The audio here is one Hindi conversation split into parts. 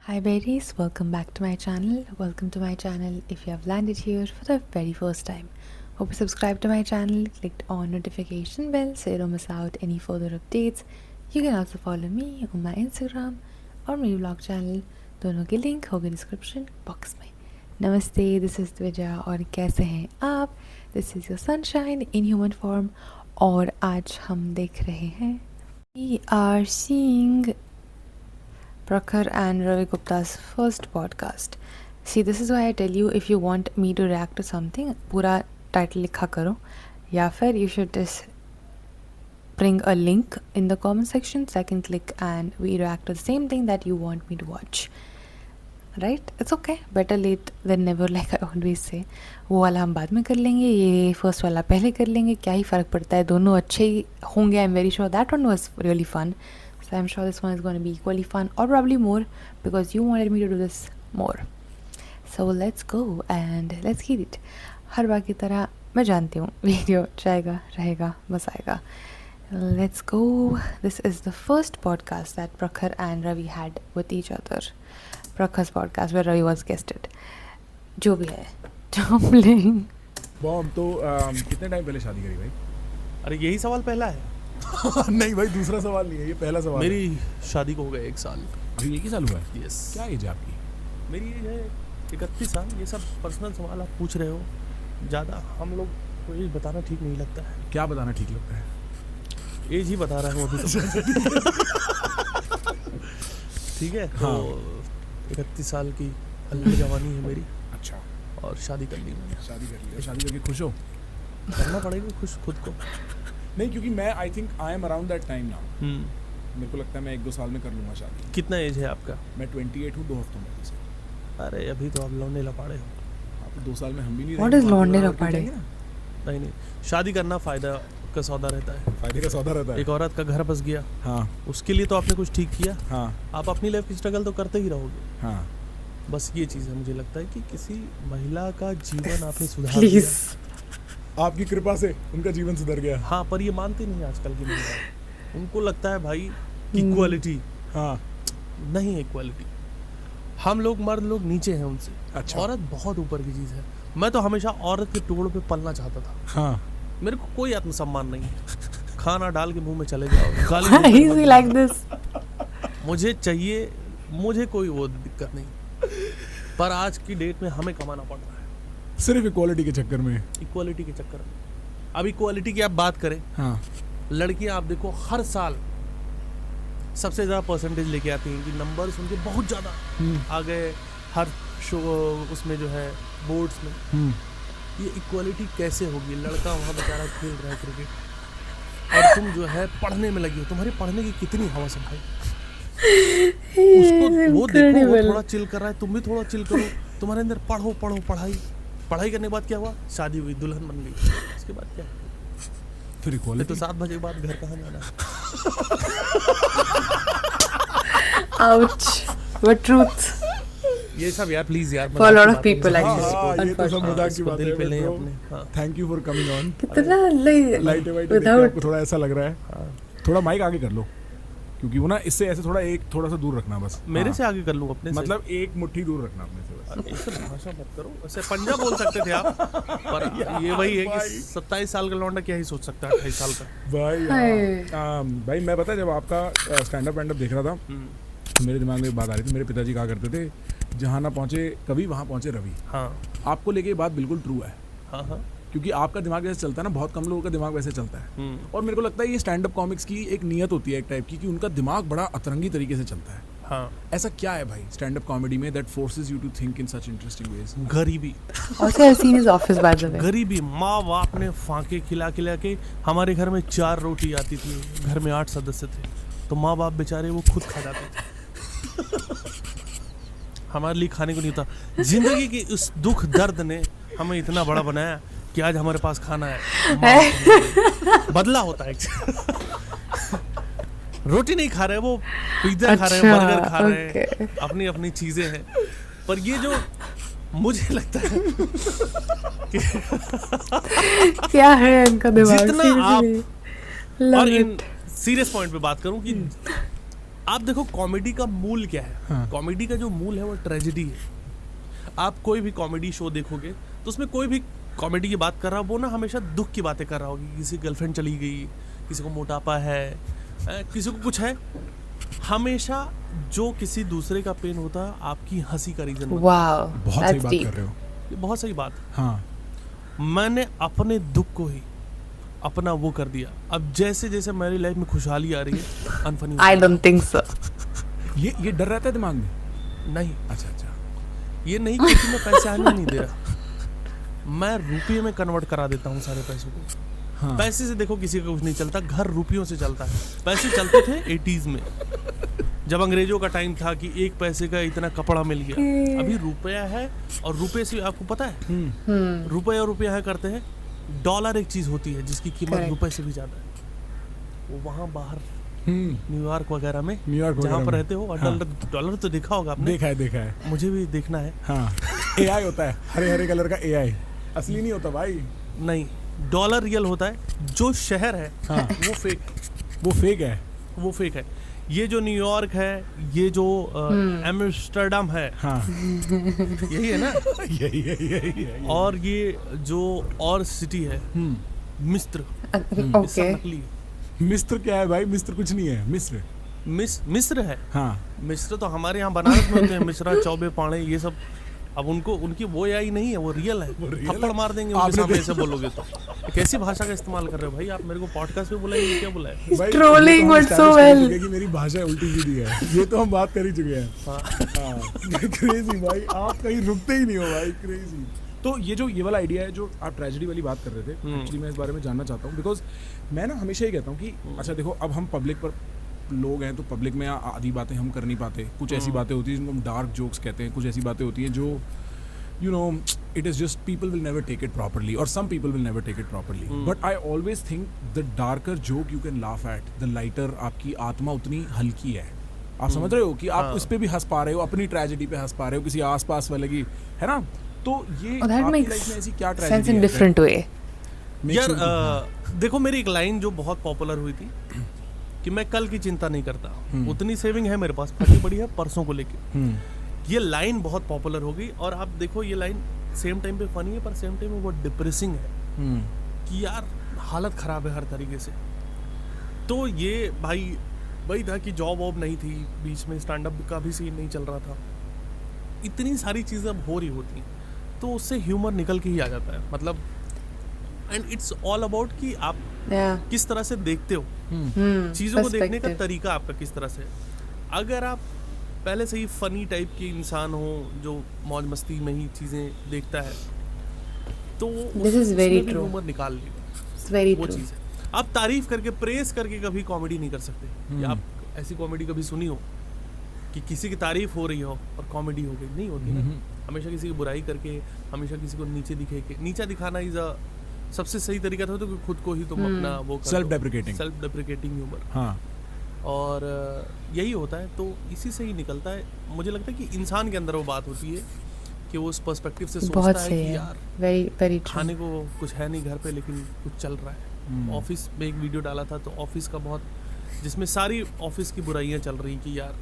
Hi berries, welcome back to my channel. Welcome to my channel if you have landed here for the very first time. Hope you subscribed to my channel, clicked on notification bell so you don't miss out any further updates. You can also follow me on my Instagram और मेरी vlog channel, दोनों के लिंक होंगे डिस्क्रिप्शन बॉक्स में. नमस्ते, दिस इज़ द्विजा और कैसे हैं आप? This is your sunshine in human form और आज हम देख रहे हैं We are seeing Prakhar and Ravi Gupta's first podcast. See, this is why I tell you, if you want me to react to something, पूरा title लिखा करो या फिर you should just bring a link in the comment section so I can click and we react to the same thing that you want me to watch. Right? It's okay. Better late than never, like I always say. वो वाला हम बाद में कर लेंगे, ये फर्स्ट वाला पहले कर लेंगे, क्या ही फ़र्क पड़ता है, दोनों अच्छे ही होंगे. I am very sure that one was really fun. So I'm sure this one is going to be equally fun or probably more because you wanted me to do this more. So let's go and let's get it. हर बार की तरह मैं जानती हूँ वीडियो जाएगा रहेगा बस आएगा. Let's go. This is the first podcast that Prakhar and Ravi had with each other. Prakhar's podcast where Ravi was guested. जो भी है Tumbling. बॉम तो कितने टाइम पहले शादी करी भाई? अरे यही सवाल पहला है. नहीं भाई, दूसरा सवाल नहीं है, ये पहला सवाल. मेरी शादी को हो गया 1 साल. अभी 1 ही साल हुआ है? यस. क्या एज है आपकी? मेरी एज है 31 साल. ये सब पर्सनल सवाल आप पूछ रहे हो. ज़्यादा हम लोग को एज बताना ठीक नहीं लगता है. क्या बताना ठीक लगता है? एज ही बता रहा हूँ अभी तो. ठीक है. हाँ. तो 31 साल की हल्की जवानी है मेरी. अच्छा. और शादी कर ली मैंने. शादी कर ली. शादी करके खुश हो? करना पड़ेगा खुश खुद को. नहीं, क्योंकि मैं I think I am around that time now. मेरे को लगता है मैं 1-2 साल में कर लूँगा शादी. कितना एज है आपका? मैं 28 हूँ 2 हफ्तों में से. अरे अभी तो आप लौंडे लपाड़े हो. आप 2 साल में हम भी नहीं. What is लौंडे लपाड़े? नहीं, शादी करना फ़ायदा का सौदा रहता है. फायदे का सौदा रहता है. एक औरत का घर बस गया. हाँ. उसके लिए तो आपने कुछ ठीक किया. हाँ. आप अपनी लाइफ की स्ट्रगल तो करते ही रहोगे. हाँ. बस ये चीज़ है, मुझे लगता है कि किसी महिला का जीवन आपने सुधार Please. दिया. आपकी कृपा से उनका जीवन सुधर गया. हाँ, पर ये मानते नहीं आजकल की महिला. उनको लगता है भाई इक्वालिटी. हाँ. नहीं इक्वालिटी. हम लोग मर्द लोग नीचे हैं उनसे. अच्छा. औरत बहुत ऊपर की चीज़ है. मैं तो हमेशा औरत के टुकड़ों पे पलना चाहता था. हाँ. मेरे को कोई आत्मसम्मान नहीं है. खाना डाल के मुंह में चले जाओ. गाली Why is he like this? मुझे चाहिए, मुझे कोई वो दिक्कत नहीं. पर आज की डेट में हमें कमाना पड़ रहा है सिर्फ इक्वालिटी के चक्कर में. इक्वालिटी के चक्कर में. अब इक्वालिटी की आप बात करें, हाँ. लड़कियां आप देखो हर साल सबसे ज़्यादा परसेंटेज लेके आती हैं कि नंबर्स उनके बहुत ज़्यादा आ गए हर शो उसमें जो है बोर्ड्स में. ये इक्वालिटी कैसे होगी? लड़का वहाँ बेचारा खेल रहा है क्रिकेट और तुम जो है पढ़ने में लगी हो. तुम्हारी पढ़ने की कितनी हवस है भाई. उसको वो देखो, वो थोड़ा चिल कर रहा है, तुम भी थोड़ा चिल करो. तुम्हारे अंदर पढ़ो पढ़ो पढ़ाई करने के बाद क्या हुआ? शादी हुई, दुल्हन बन गई. उसके बाद क्या? फिर इक्वालिटी तो 7 बजे के बाद घर कहाँ जाना? Ouch. But truth. ये सब यार प्लीज यार. For a lot of people हाँ, actually. हाँ, ये तो सब मजाक की इसको बात दिल पे है. लें अपने. हाँ. Thank you for coming on. कितना लाइट without आपको थोड़ा ऐसा लग रहा है. हाँ. थोड़ा माइक आगे कर लो, क्योंकि वो ना इससे ऐसे थोड़ा सा दूर रखना बस. मेरे हाँ. से आगे कर लूँ अपने मतलब एक मुट्ठी दूर रखना अपने से बस. ऐसे भाषा मत करो. ऐसे पंजा बोल सकते थे आप, पर ये वही है कि 27 साल का लौंडा क्या ही सोच सकता है 28 साल का. भाई मैं पता है जब आपका स्टैंड अप देख रहा था तो मेरे दिमाग में एक बात आ रही थी. मेरे पिताजी कहा करते थे, जहाँ ना पहुँचे कवि वहाँ पहुँचे रवि. हाँ. आपको लेके ये बात बिल्कुल ट्रू है. हाँ हाँ. क्योंकि आपका दिमाग जैसे चलता है ना, बहुत कम लोगों का दिमाग वैसे चलता है. और मेरे को लगता है ये स्टैंड अप कॉमिक्स की एक नियत होती है एक टाइप की, कि उनका दिमाग बड़ा अतरंगी तरीके से चलता है. हाँ. ऐसा क्या है भाई स्टैंड अप कॉमेडी में that forces you to think in such interesting ways? गरीबी. Also, I've seen his office by the way. गरीबी. माँ बाप ने फांके खिला के हमारे घर में 4 रोटी आती थी. घर में 8 सदस्य थे, तो माँ बाप बेचारे वो खुद खा जाते थे. हमारे लिए खाने को नहीं था. जिंदगी की उस दुख दर्द ने हमें इतना बड़ा बनाया कि आज हमारे पास खाना है. बदला होता है. रोटी नहीं खा रहे, वो पिज्जा खा रहे हैं, बर्गर खा रहे हैं, अपनी अपनी चीजें हैं. पर ये जो मुझे लगता है क्या है इनका दिमाग? जितना आप Love और इन it. सीरियस पॉइंट पे बात करूं कि आप देखो कॉमेडी का मूल क्या है। हाँ। कॉमेडी का जो मूल है वो ट्रेजेडी है। आप कोई भी कॉमेडी शो देखोगे तो उसमें कोई भी कॉमेडी की बात कर रहा हो वो ना हमेशा दुख की बातें कर रहा होगी। किसी की गर्लफ्रेंड चली गई, किसी को मोटापा है, किसी को कुछ है। हमेशा जो किसी दूसरे का पेन होता है आपकी हंसी का रीजन। Wow, बहुत सही that's बात deep. कर रहे हो। ये बहुत सही बात है। हाँ मैंने अपने दुख को ही अपना वो कर दिया। अब जैसे जैसे मेरी लाइफ में खुशहाली आ रही है unfunny I don't think so. ये डर रहता है दिमाग में। नहीं, अच्छा ये नहीं क्योंकि मैं पैसे आने नहीं दे रहा, मैं रुपये में कन्वर्ट करा देता हूँ सारे पैसों को। हाँ। पैसे से देखो किसी का कुछ नहीं चलता, घर रुपयों से चलता है। पैसे चलते थे 80s में, जब अंग्रेजों का टाइम था कि एक पैसे का इतना कपड़ा मिल गया। अभी रुपया है, और रुपये से आपको पता है रुपये और रुपया है करते हैं। डॉलर एक चीज होती है जिसकी कीमत Correct. रुपए से भी ज्यादा है। वो वहाँ बाहर न्यूयॉर्क वगैरह में न्यूयॉर्क जहाँ वगैरह पर में। रहते हो, और हाँ। डॉलर तो देखा होगा आपने। देखा है मुझे भी देखना है। हाँ AI होता है, हरे कलर का AI, असली नहीं होता भाई। नहीं, डॉलर रियल होता है। जो शहर है हाँ। वो फेक, वो फेक है। वो फेक है। ये जो न्यूयॉर्क है, ये जो एम्स्टर्डम है, हाँ यही है ना। यही और ये जो और सिटी है मिस्र, ये सब Okay. नकली है। मिस्र क्या है भाई? मिस्र कुछ नहीं है। मिस्र मिस्र है। हाँ मिस्र तो हमारे यहाँ बनारस में होते हैं, मिश्रा, चौबे, पाड़े, ये सब। अब उनकी वो AI नहीं है, वो रियल है। real थप्पड़ है। मार देंगे उनके आपने सामने ऐसे बोलोगे तो। कैसी भाषा का इस्तेमाल कर रहे हो भाई आप? मेरे को पॉडकास्ट पे बुलाएंगे, क्या बुलाए? भाई, Trolling ये तो हम but so establish कर well. चुके हैं कि मेरी भाषा उल्टी सीधी है। ये तो हम बात कर ही चुके हैं। हाँ क्रेजी भाई, आप कहीं रुकते ही नहीं हो भाई, क्रेजी। तो ये वाला आइडिया है जो आप ट्रेजेडी वाली बात कर रहे थे, एक्चुअली मैं इस बारे में जानना चाहता हूँ। बिकॉज मैं ना हमेशा ही कहता हूँ कि अच्छा देखो, अब हम पब्लिक पर लोग हैं तो पब्लिक में आधी बातें हम कर नहीं पाते। कुछ ऐसी बातें होती हैं जिनको हम डार्क जोक्स कहते हैं, कुछ ऐसी बातें होती हैं जो you know it is just people will never take it properly, or some people will never take it properly. But I always think the darker joke you can laugh at, the lighter आपकी आत्मा उतनी हल्की है। आप समझ रहे हो कि आप उस पे भी हंस पा रहे हो, अपनी ट्रेजेडी पे हंस पा रहे हो, किसी आसपास वाले की, है ना? तो ये Oh, that आपकी makes लाइफ में ऐसी क्या sense ट्रेजेडी in है? different way. यार देखो, मेरी एक लाइन जो बहुत पॉपुलर हुई थी कि मैं कल की चिंता नहीं करता, उतनी सेविंग है मेरे पास, फटी पड़ी है परसों को लेके। ये लाइन बहुत पॉपुलर हो गई, और आप देखो ये लाइन सेम टाइम पे फनी है पर सेम टाइम में बहुत डिप्रेसिंग है कि यार हालत खराब है हर तरीके से। तो ये भाई वही था कि जॉब वॉब नहीं थी, बीच में स्टैंड अप का भी सीन नहीं चल रहा था, इतनी सारी चीज़ें अब हो रही होती हैं, तो उससे ह्यूमर निकल के ही आ जाता है। मतलब एंड इट्स ऑल अबाउट कि आप Yeah. किस तरह से देखते हो चीज़ों को, देखने का तरीका आपका किस तरह से। अगर आप पहले से ही फनी टाइप के इंसान हो जो मौज मस्ती में ही चीज़ें देखता है, तो This is very उसमें भी true. ह्यूमर निकाल लेगा। It's very वो true. चीज़ है। आप तारीफ करके, प्रेस करके कभी कॉमेडी नहीं कर सकते। या आप ऐसी कॉमेडी कभी सुनी हो कि किसी की तारीफ हो रही हो और कॉमेडी हो गई? नहीं होती ना। हमेशा किसी की बुराई करके, हमेशा किसी को नीचे दिखे के, नीचा दिखाना इज अ सबसे सही तरीका था, तो कि खुद को ही तुम अपना वो सेल्फ डेप्रिकेटिंग ह्यूमर। हाँ और यही होता है, तो इसी से ही निकलता है। मुझे लगता है कि इंसान के अंदर वो बात होती है कि वो उस पर्सपेक्टिव से बहुत सोचता है सही कि है। यार Very very true. खाने को कुछ है नहीं घर पे, लेकिन कुछ चल रहा है। ऑफिस में एक वीडियो डाला था, तो ऑफिस का बहुत, जिसमें सारी ऑफिस की बुराइयां चल रही कि यार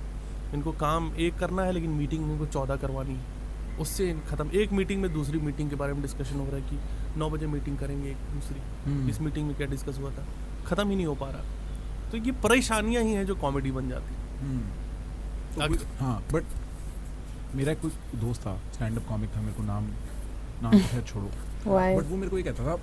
इनको काम एक करना है लेकिन मीटिंग इनको 14 करवानी है, उससे ख़त्म। एक मीटिंग में दूसरी मीटिंग के बारे में डिस्कशन हो रहा है कि 9 बजे मीटिंग करेंगे एक दूसरी, इस मीटिंग में क्या डिस्कस हुआ था, ख़त्म ही नहीं हो पा रहा। तो ये परेशानियां ही हैं जो कॉमेडी बन जाती है। हाँ। बट मेरा कोई दोस्त था, स्टैंड अप कॉमिक था, मेरे को नाम तो खैर छोड़ो। Why? बट वो मेरे को ये कहता था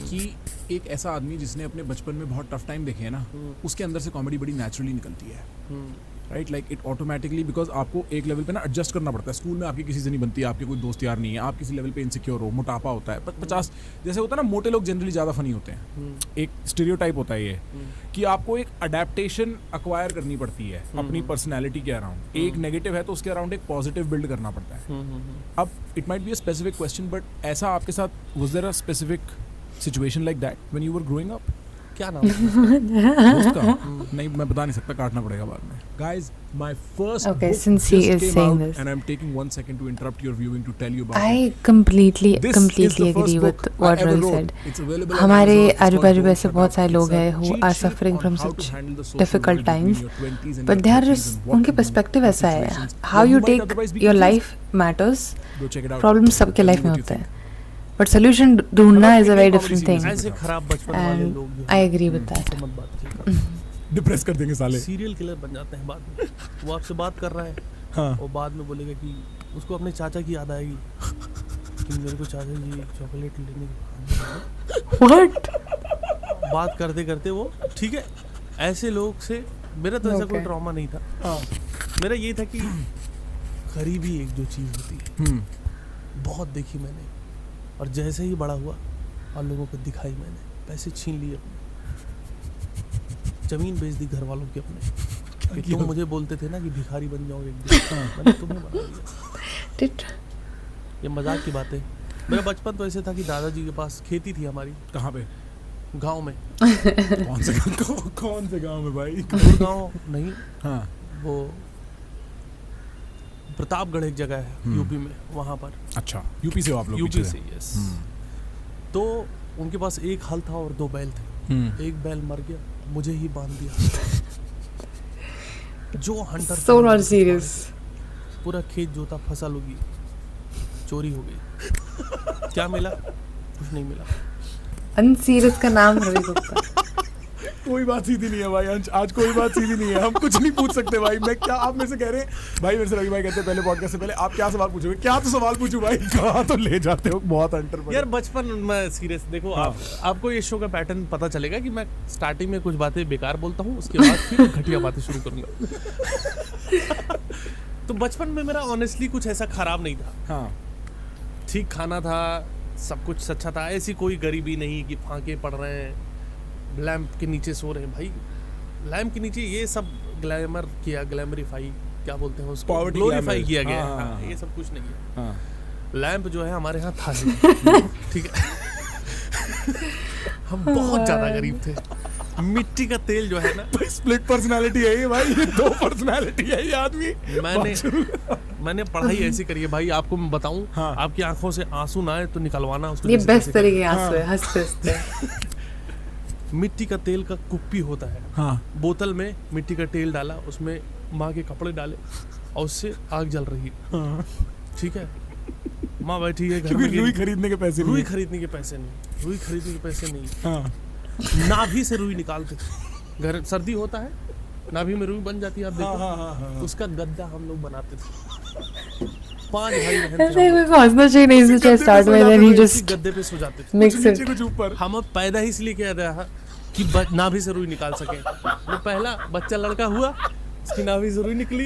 कि एक ऐसा आदमी जिसने अपने बचपन में बहुत टफ टाइम देखे हैं ना, उसके अंदर से कॉमेडी बड़ी नेचुरली निकलती है। Right, like it automatically, because आपको एक लेवल पे ना एडजस्ट करना पड़ता है। स्कूल में आपकी किसी से नहीं बनती, आपके कोई दोस्त यार नहीं है, आप किसी लेवल पे इनसिक्योर हो, मोटापा होता है, 50 जैसे होता है ना, मोटे लोग जनरली ज़्यादा फनी होते हैं। एक स्टीरियोटाइप होता है ये कि आपको एक अडेप्टेशन अक्वायर करनी पड़ती है अपनी पर्सनैलिटी के अराउंड। एक नेगेटिव है तो उसके अराउंड एक पॉजिटिव बिल्ड करना पड़ता है। अब it might be a specific question, but ऐसा आपके साथ was there a specific situation like that when you were growing up? क्या नाम है? दोस्त का? नहीं मैं बता नहीं सकता, काटना पड़ेगा बाद में. Guys, my first Okay, book since he just is came saying out this. and I'm taking 1 second to interrupt your viewing to tell you about it. I completely This is the first agree with book I what ever Ravi wrote. said. It's available on हमारे Amazon. It's आजू called बाजू Don't ऐसे Shut बहुत Up. सारे It's लोग a हैं who cheat are sheet suffering on from how such to handle the social difficult world between times, your 20s and but your there 30s is and what उनके to do perspective in ऐसा है, situations how where you might take otherwise be your confused. life matters. Go check it out. Problems सबके Tell me life में what you होते think. हैं, but solution ढूंढना is a very Indian different comedy thing, series ऐसे खराब बचपन वाले and लोग जो I हैं, agree with that. उनसे मत बात कीजिएगा। डिप्रेस कर देंगे साले. सीरियल किलर बन जाते हैं बाद में। वो आपसे बात कर रहा है हाँ. और बाद में बोलेगा कि उसको अपने चाचा की याद आएगी कि मेरे को चाचा जी चॉकलेट लेने की What? बात करते करते वो ठीक है। ऐसे लोग से मेरा तो ऐसा कोई Okay. ट्रॉमा नहीं था। हाँ. मेरा ये था कि गरीबी एक जो चीज़ होती है बहुत देखी मैंने, और जैसे ही बड़ा हुआ और लोगों को दिखाई मैंने, पैसे छीन लिए अपने, जमीन बेच दी घर वालों की अपने कि तुम मुझे बोलते थे ना कि भिखारी बन जाओगे एक दिन, मैंने तुम्हें बना दिया। Did ये मजाक की बात है। मेरा बचपन तो ऐसे था कि दादाजी के पास खेती थी हमारी कहाँ पे? गांव में। कौन से गांव में भाई? गांव नहीं, हाँ. वो प्रतापगढ़ एक जगह है यूपी में, वहाँ पर। अच्छा, यूपी से हो आप लोग? यूपी पीछे से, यस। तो उनके पास एक हल था और 2 बैल थे। एक बैल मर गया, मुझे ही बांध दिया। जो हंटर so not serious. पूरा खेत जोता, फसल होगी, चोरी हो गई। क्या मिला? कुछ नहीं मिला। Unserious का नाम रवि गुप्ता. कोई बात सीधी नहीं है भाई अंश, आज कोई बात सीधी नहीं है. हम कुछ नहीं पूछ सकते भाई. मैं क्या, आप मेरे से कह रहे हैं भाई, मेरे से रवि भाई कहते हैं पहले पॉडकास्ट से पहले आप क्या सवाल पूछोगे? क्या तो सवाल पूछूं भाई? कहाँ तो ले जाते हो, बहुत अंटर पड़े. यार बचपन में सीरियस देखो, हाँ. आपको ये शो का पैटर्न पता चलेगा कि मैं स्टार्टिंग में कुछ बातें बेकार बोलता हूँ, उसके बाद फिर घटिया बातें शुरू करूंगा। तो बचपन में मेरा ऑनेस्टली कुछ ऐसा खराब नहीं था। हाँ. ठीक खाना था, सब कुछ अच्छा था, ऐसी कोई गरीबी नहीं कि फांके पड़ रहे हैं, लैंप के नीचे सो रहे हैं। भाई लैंप के नीचे ये सब ग्लैमर किया, ग्लैमरीफाई क्या बोलते हैं उसको, Poverty ग्लोरीफाई glamour. किया गया। हाँ, हाँ, हाँ, हाँ. ये सब कुछ नहीं है। हाँ. लैंप जो है हमारे यहाँ था नहीं। ठीक है। हम बहुत ज्यादा गरीब थे। मिट्टी का तेल जो है ना, स्प्लिट पर्सनालिटी है ये भाई, ये 2 पर्सनालिटी है ये आदमी. मैंने पढ़ाई ऐसी करी है भाई, आपको मैं बताऊं। हाँ. आपकी आंखों से आंसू ना आए तो निकलवाना उसको। ये जैसे बेस्ट तैसे तरीके आंसू है, हंसते हंसते. मिट्टी का तेल का कुप्पी होता है। हाँ. बोतल में मिट्टी का तेल डाला, उसमें माँ के कपड़े डाले और उससे आग जल रही है। हाँ. ठीक है, माँ बैठी है घर क्योंकि में। रुई खरीदने के पैसे नहीं. रुई खरीदने के पैसे नहीं, रुई खरीदने के पैसे नहीं। हाँ. नाभि से रुई निकालते थे। घर सर्दी होता है, नाभि में रुई बन जाती है, आप देखो। हाँ, हाँ, हाँ. उसका गद्दा हम लोग बनाते थे। 5 भाई बहन थे ऐसे हम कोई हंसना चाहिए नहीं, उसी इसमें start with and he लोग। इसी just गद्दे पे सो जाते थे। makes कुछ it. नीचे कुछ ऊपर. हम अब पैदा ही इसलिए किया गया कि नाभि से रुई निकाल सके। वो पहला बच्चा लड़का हुआ, उसकी नाभि से रुई निकली,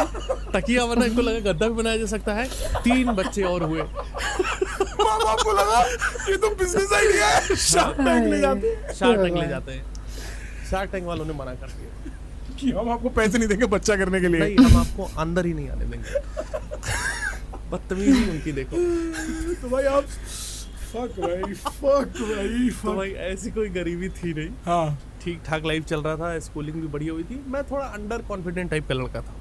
तकिया बना, इनको लगा गद्दा भी बनाया जा सकता है। 3 बच्चे और हुए। माँ बाप को लगा ये तो बिजनेस आइडिया है, शार्क टैंक ले जाते हैं. शार्क टैंक ले जाते हैं। शार्क टैंक वालों ने मना कर दिया कि हम आपको पैसे नहीं देंगे बच्चा करने के लिए. नहीं, हम आपको अंदर ही नहीं आने देंगे। बदतमीजी उनकी देखो। तो भाई आप फक भाई, फक भाई, तो भाई ऐसी कोई गरीबी थी नहीं, हाँ. ठीक ठाक लाइफ चल रहा था, स्कूलिंग भी बढ़िया हुई थी। मैं थोड़ा अंडर कॉन्फिडेंट टाइप का लड़का था,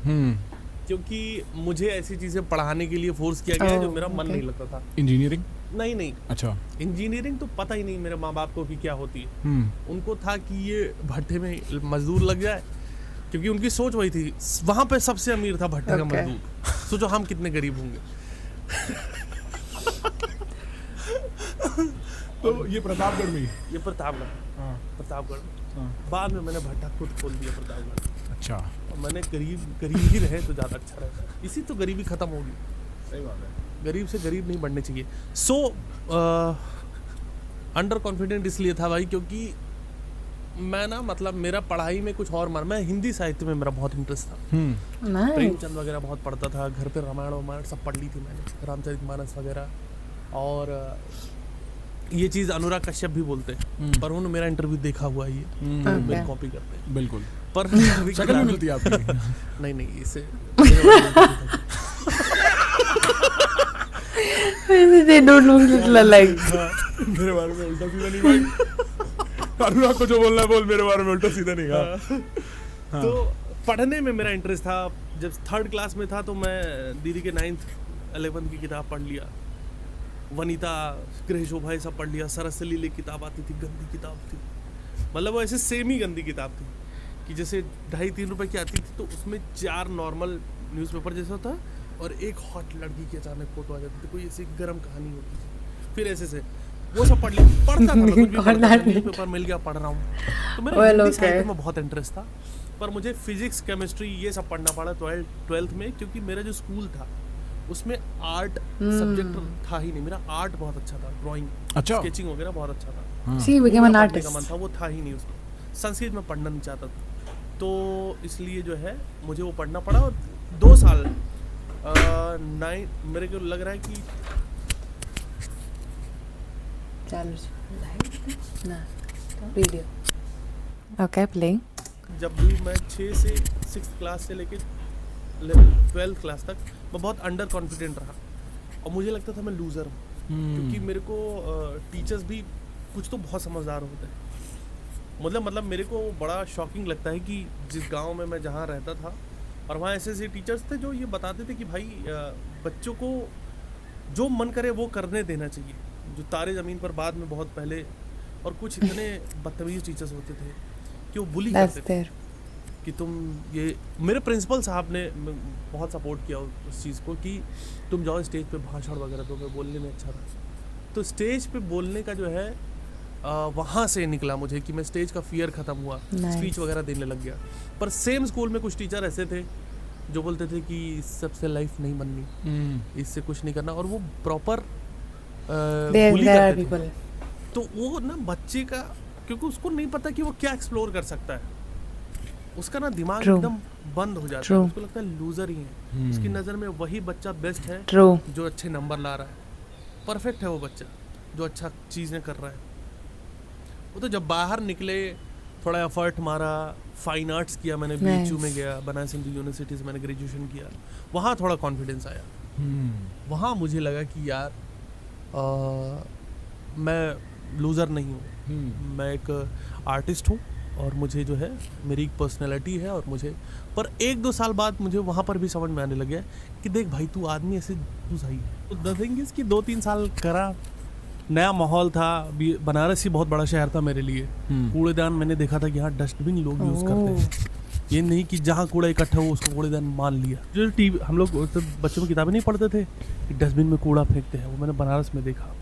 क्योंकि मुझे ऐसी चीजें पढ़ाने के लिए फोर्स किया गया जो मेरा मन नहीं लगता था। इंजीनियरिंग? नहीं, अच्छा. इंजीनियरिंग तो पता ही नहीं मेरे माँ बाप को कि क्या होती है। उनको था कि ये भट्टे में मजदूर लग जाए, क्योंकि उनकी सोच वही थी। वहां पे सबसे अमीर था भट्टे का मजदूर। सोचो हम कितने गरीब होंगे। तो ये प्रतापगढ़ में? ये प्रतापगढ़। हाँ. प्रतापगढ़ में। हाँ. बाद में मैंने भट्टा खुद खोल दिया प्रतापगढ़। अच्छा. और मैंने गरीब ही रहे तो ज़्यादा अच्छा रहता। इसी तो गरीबी ख़त्म होगी। सही बात है. गरीब से गरीब नहीं बनने चाहिए। अंडर कॉन्फिडेंट इसलिए था भाई, क्योंकि मैं ना, मतलब मेरा पढ़ाई में कुछ और मैं हिंदी साहित्य में मेरा बहुत इंटरेस्ट था। Nice. प्रेमचंद वगैरह बहुत पढ़ता था, घर पे रामायण सब पढ़ ली थी मैंने, रामचरितमानस वगैरह। और ये चीज़ अनुराग कश्यप भी बोलते हैं, पर उन्होंने मेरा इंटरव्यू देखा हुआ है, ये मेरी कॉपी करते हैं। बिल्कुल. पर शक्ल भी मिलती है आपकी. नहीं इसे They don't look little alike. मेरे बारे में उल्टा सीधा नहीं भाई. अनुराग को जो बोलना है बोल, मेरे बारे में उल्टा सीधा नहीं कहा। तो पढ़ने में मेरा इंटरेस्ट था। जब 3rd क्लास में था तो मैं दीदी के 9th 11th की किताब पढ़ लिया, वनीता गृह शोभा ये सब पढ़ लिया। सरस से लीले किताब आती थी, गंदी किताब थी, मतलब वो ऐसे सेमी गंदी किताब थी कि जैसे 2.5-3 रुपए की आती थी, तो उसमें 4 नॉर्मल न्यूज़पेपर जैसा होता और एक हॉट लड़की की अचानक फोटो आ जाती थी, कोई ऐसी गर्म कहानी होती थी। फिर ऐसे से वो सब पढ़ लिया, पढ़ता था मैं, कुछ भी पढ़ता था, न्यूज़पेपर मिल गया पढ़ रहा हूँ। तो मेरा हिंदी साहित्य में बहुत इंटरेस्ट था, पर मुझे फिजिक्स केमिस्ट्री ये सब पढ़ना पड़ा 12th में, क्योंकि मेरा जो स्कूल था उसमें आर्ट सब्जेक्ट था ही नहीं। मेरा आर्ट बहुत अच्छा था, ड्राइंग, अच्छा, स्केचिंग वगैरह बहुत अच्छा था। See, you became an artist. मन था, वो था ही नहीं उसमें। संस्कृत में पढ़ना नहीं चाहता था, तो इसलिए जो है मुझे वो पढ़ना पड़ा। और 2 साल 9 मेरे को लग रहा है कि वीडियो ओके प्लेइंग। जब भी मैं 6 से 6th क्लास से लेके 12th क्लास तक मैं बहुत अंडर कॉन्फिडेंट रहा और मुझे लगता था मैं लूज़र हूँ, क्योंकि मेरे को टीचर्स भी कुछ तो बहुत समझदार होते हैं। मतलब मेरे को बड़ा शॉकिंग लगता है कि जिस गांव में मैं जहाँ रहता था और वहाँ ऐसे टीचर्स थे जो ये बताते थे कि भाई बच्चों को जो मन करे वो करने देना चाहिए, जो तारे ज़मीन पर बाद में बहुत पहले। और कुछ इतने बदतमीज टीचर्स होते थे कि वो बुली करते थे कि तुम ये। मेरे प्रिंसिपल साहब ने बहुत सपोर्ट किया उस चीज़ को कि तुम जाओ स्टेज पे भाषण वगैरह दो। मैं बोलने में अच्छा था, तो स्टेज पे बोलने का जो है वहाँ से निकला मुझे कि मैं स्टेज का फियर ख़त्म हुआ, स्पीच वगैरह देने लग गया। पर सेम स्कूल में कुछ टीचर ऐसे थे जो बोलते थे कि सबसे लाइफ नहीं बननी, इससे कुछ नहीं करना, और वो प्रॉपर बुली करते थे। तो वो ना बच्चे का, क्योंकि उसको नहीं पता कि वो क्या एक्सप्लोर कर सकता है, उसका ना दिमाग एकदम बंद हो जाता है, उसको लगता है लूजर ही है। उसकी नज़र में वही बच्चा बेस्ट है जो अच्छे नंबर ला रहा है, परफेक्ट है वो बच्चा जो अच्छा चीज़ें कर रहा है। वो तो जब बाहर निकले, थोड़ा एफर्ट मारा, फाइन आर्ट्स किया मैंने, BHU में गया, बनारस हिंदू यूनिवर्सिटी से मैंने ग्रेजुएशन किया, वहाँ थोड़ा कॉन्फिडेंस आया। वहाँ मुझे लगा कि यार मैं लूज़र नहीं हूँ, मैं एक आर्टिस्ट हूँ और मुझे जो है मेरी एक पर्सनैलिटी है। और मुझे पर 1-2 साल बाद मुझे वहाँ पर भी समझ में आने लग गया कि देख भाई तू आदमी ऐसे तू सही है। तो द थिंग इज़ कि 2-3 साल करा, नया माहौल था। बनारस ही बहुत बड़ा शहर था मेरे लिए। कूड़ेदान मैंने देखा था कि यहाँ डस्टबिन लोग यूज़ करते हैं, ये नहीं कि जहाँ कूड़ा इकट्ठा हो उसको कूड़ेदान मान लिया। जो टीवी हम लोग तो बच्चों में किताबें नहीं पढ़ते थे कि डस्टबिन में कूड़ा फेंकते हैं, वो मैंने बनारस में देखा।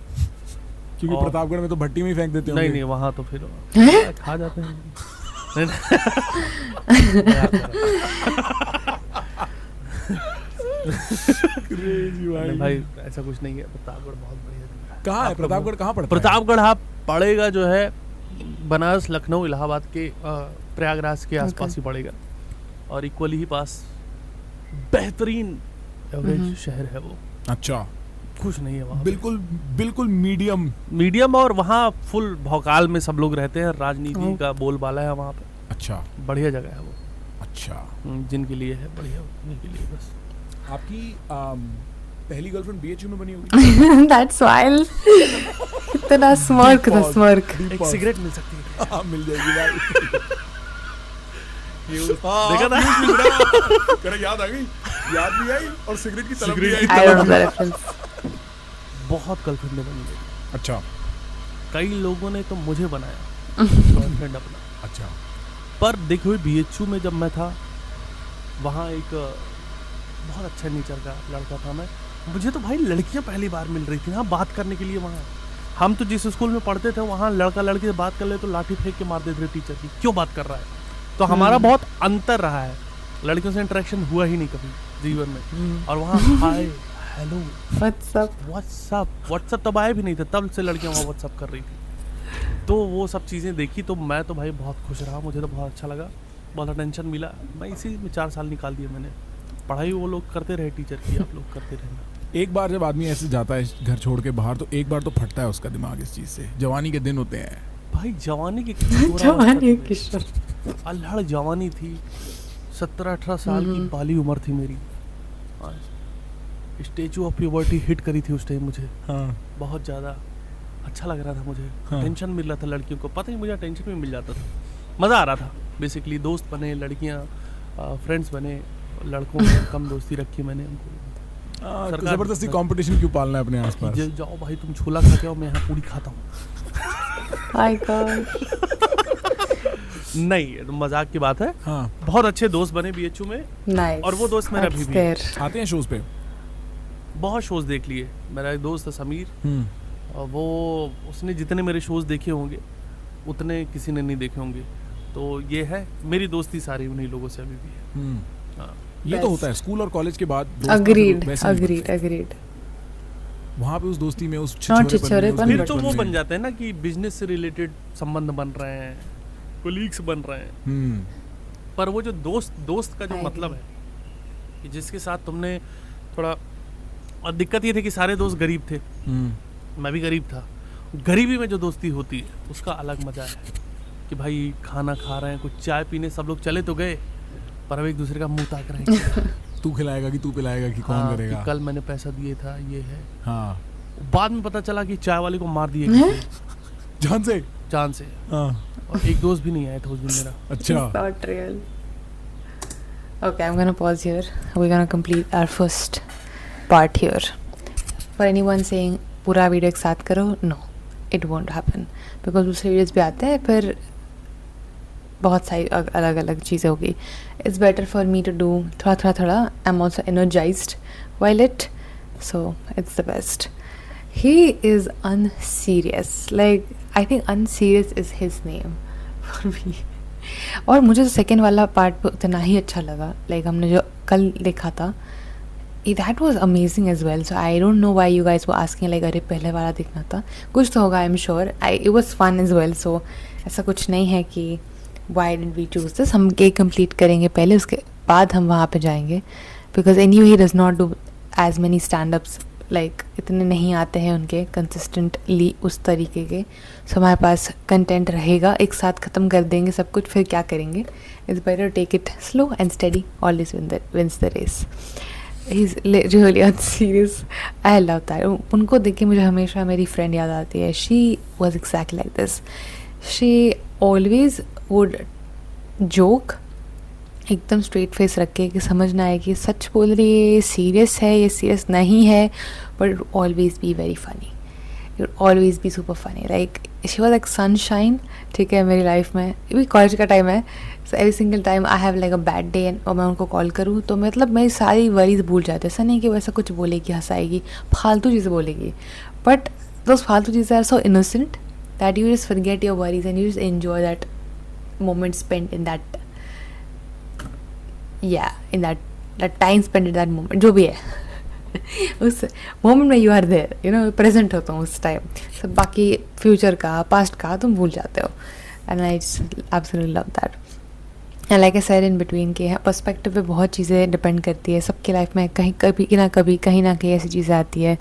क्योंकि प्रतापगढ़ में तो भट्टी में ही फेंक देते नहीं वहाँ तो फिर खा जाते हैं। भाई ऐसा कुछ नहीं है, प्रतापगढ़ बहुत बढ़िया। कहाँ है प्रतापगढ़, कहाँ पड़ता है? प्रतापगढ़ आप पड़ेगा जो है बनारस, लखनऊ, इलाहाबाद के प्रयागराज के आसपास ही पड़ेगा, और इक्वली ही पास बेहतरीन एवरेज शहर है वो। अच्छा, कुछ नहीं है वहाँ, बिल्कुल मीडियम, और वहाँ फुल भौकाल में सब लोग रहते हैं, राजनीति का बोलबाला है वहाँ पे। अच्छा, बढ़िया जगह है वो। अच्छा, जिनके लिए है बढ़िया, उनके लिए बस। आपकी पहली गर्लफ्रेंड BHU में बनी होगी? That's wild. कितना स्मर्क था, स्मर्क। एक सिगरेट मिल सकती है? हाँ मिल जाएगी भाई। देखा था? याद आ गई, याद भी आई और सिगरेट की तरफ भी आई। I don't know the reference. बहुत गर्लफ्रेंड बनी गई। अच्छा, कई लोगों ने तो मुझे बनाया गर्लफ्रेंड अपना। अच्छा, पर देखो BHU में जब मैं था, वहाँ एक बहुत अच्छा नेचर का लड़का था मैं। मुझे तो भाई लड़कियाँ पहली बार मिल रही थी ना बात करने के लिए। वहाँ हम तो जिस स्कूल में पढ़ते थे वहाँ लड़का लड़की से बात कर ले तो लाठी फेंक के मार देते थे टीचर की, क्यों बात कर रहा है। तो हमारा बहुत अंतर रहा है, लड़कियों से इंटरेक्शन हुआ ही नहीं कभी जीवन में। और वहाँ हाय हेलो व्हाट्सअप तब आया भी नहीं था, तब से लड़कियाँ वहाँ व्हाट्सअप कर रही थी। तो वो सब चीज़ें देखी तो मैं तो भाई बहुत खुश रहा, मुझे तो बहुत अच्छा लगा, बहुत अटेंशन मिला। मैं इसी में 4 साल निकाल दिए मैंने। पढ़ाई वो लोग करते रहे टीचर की, आप लोग करते रहना। एक बार जब आदमी ऐसे जाता है घर छोड़ के बाहर, तो एक बार तो फटता है उसका दिमाग इस चीज़ से। जवानी के दिन होते हैं भाई, जवानी की किशोर अल्हड़ जवानी थी। 17-18 साल की बाली उम्र थी मेरी। स्टैचू ऑफ प्यूबर्टी हिट करी थी उस टाइम मुझे। हाँ, बहुत ज़्यादा। अच्छा लग रहा था मुझे, हाँ। टेंशन मिल रहा था लड़कियों को, पता नहीं मुझे टेंशन भी मिल जाता था, मज़ा आ रहा था बेसिकली। दोस्त बने, लड़कियाँ फ्रेंड्स बने, लड़कों में कम दोस्ती रखी मैंने उनको। तो जबरदस्ती कंपटीशन क्यों पालना है अपने आसपास? जाओ भाई तुम छोला खाते हो, मैं यहाँ पूरी खाता हूँ। My God. नहीं, ये तो मजाक की बात है। हाँ। बहुत अच्छे दोस्त बने BHU में, Nice. और वो दोस्त मेरा अभी That's भी है। there. आते हैं शोज पे? बहुत शोज देख लिए। मेरा एक दोस्त है समीर, और वो उसने जितने मेरे शोज देखे होंगे उतने किसी ने नहीं देखे होंगे। तो ये है, मेरी दोस्ती सारी उन्हीं लोगों से अभी भी है। हाँ। ये तो होता है स्कूल और कॉलेज के बाद। Agreed. वहाँ पे उस दोस्ती में, उस छिछोरेपन फिर तो वो बन जाते हैं ना कि बिजनेस से रिलेटेड संबंध बन रहे हैं, कोलीग्स बन रहे हैं। पर वो जो दोस्त का जो मतलब है कि जिसके साथ तुमने थोड़ा, और दिक्कत ये थी कि सारे दोस्त गरीब थे, मैं भी गरीब था। गरीबी में जो दोस्ती होती है उसका अलग मजा है कि भाई खाना खा रहे हैं, कुछ चाय पीने सब लोग चले तो गए, पर अब एक दूसरे का मुंह ताक रहे हैं। तू खिलाएगा कि तू पिलाएगा कि कौन करेगा? कि कल मैंने पैसा दिए था, ये है। हाँ। बाद में पता चला कि चाय वाले को मार दिए गए जान से। हाँ। और एक दोस्त भी नहीं आया था उस दिन मेरा। अच्छा। It's not real. Okay, I'm gonna pause here. We're gonna complete our first part here. For anyone saying पूरा वीडियो एक साथ करो, no, it won't happen. Because दूसरे वीडियोस भी आते हैं, फिर बहुत सारी अलग अलग चीज़ें होगी. It's better for me to do थोड़ा. I'm also energized while it, so it's the best. He is unserious. Like, I think unserious is his name for me. और मुझे तो सेकेंड वाला पार्ट उतना ही अच्छा लगा. लाइक हमने जो कल देखा था, that was amazing as well. So I don't know why you guys were asking like अरे पहले वाला देखना था. कुछ तो होगा, I'm sure. It was fun as well. So ऐसा कुछ नहीं है कि why did we choose this. हम के कंप्लीट करेंगे पहले, उसके बाद हम वहाँ पे जाएंगे. Because anyway he does not do as many stand-ups. Like इतने नहीं आते हैं उनके consistently उस तरीके के. So हमारे पास कंटेंट रहेगा, एक साथ ख़त्म कर देंगे सब कुछ, फिर क्या करेंगे. It's better to take it slow and steady. Always wins the race. He's really unserious. I love that. उनको देख के मुझे हमेशा मेरी फ्रेंड याद आती है. She was exactly like this. She always would joke एकदम स्ट्रेट फेस रख के, कि समझ ना आए कि सच बोल रही है, ये सीरियस है, ये सीरियस नहीं है, but always be very funny. You always be super funny. Like she was like sunshine. ठीक है, मेरी लाइफ में अभी कॉलेज का टाइम है, so every single time I have like a bad day और मैं उनको कॉल करूँ तो मतलब मेरी सारी वरीज भूल जाते. ऐसा नहीं कि वो ऐसा कुछ बोलेगी, हंसाएगी, फालतू चीज़ें बोलेगी, बट दोज फालतू चीज़ें are so innocent that you just forget your worries and you just enjoy that moment spent in that, in that time spent in that moment, जो भी है उस मोमेंट में you are there, you know, present होता हूँ उस टाइम. सब बाकी फ्यूचर का, पास्ट का तुम भूल जाते हो. And I absolutely love that. And like I said in between के पर्सपेक्टिव पे बहुत चीज़ें डिपेंड करती है. सबके लाइफ में कहीं ना कहीं ऐसी चीज़ें आती है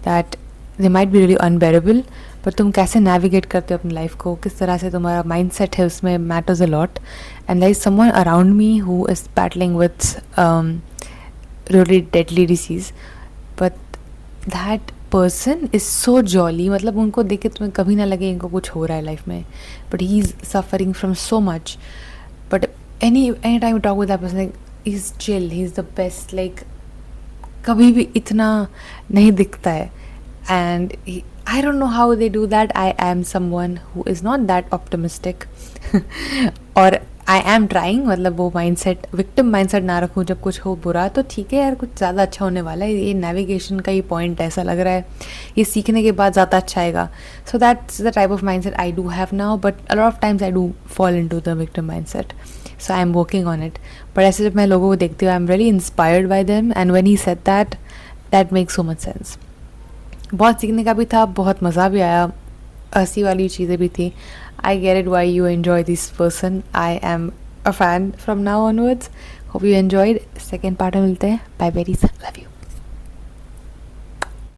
that they might be really unbearable, पर तुम कैसे नेविगेट करते हो अपनी लाइफ को, किस तरह से तुम्हारा माइंडसेट है, उसमें matters a lot. And there is someone around me who is battling with really deadly disease, but that person is so jolly. मतलब उनको देख के तुम्हें कभी ना लगे इनको कुछ हो रहा है लाइफ में, but he is suffering from so much. But any time you talk with that person, he is chill, he is the best. Like कभी भी इतना नहीं दिखता है. And I don't know how they do that. I am someone who is not that optimistic. और I am trying, मतलब वो mindset, victim mindset ना रखूँ. जब कुछ हो बुरा तो ठीक है यार, कुछ ज़्यादा अच्छा होने वाला है, ये navigation का ही point ऐसा लग रहा है, ये सीखने के बाद ज़्यादा अच्छा आएगा. So that's the type of mindset I do have now, but a lot of times I do fall into the victim mindset. So I am working on it. But ऐसे जब मैं लोगों को देखती हूँ, I am really inspired by them, and when he said that, that makes so much sense. बहुत सीखने का भी था, बहुत मज़ा भी आया, हंसी वाली चीज़ें भी थी. I get it why you enjoy this person. I am a fan from now onwards. Hope you enjoyed. Second part में मिलते हैं. Bye berries, love you.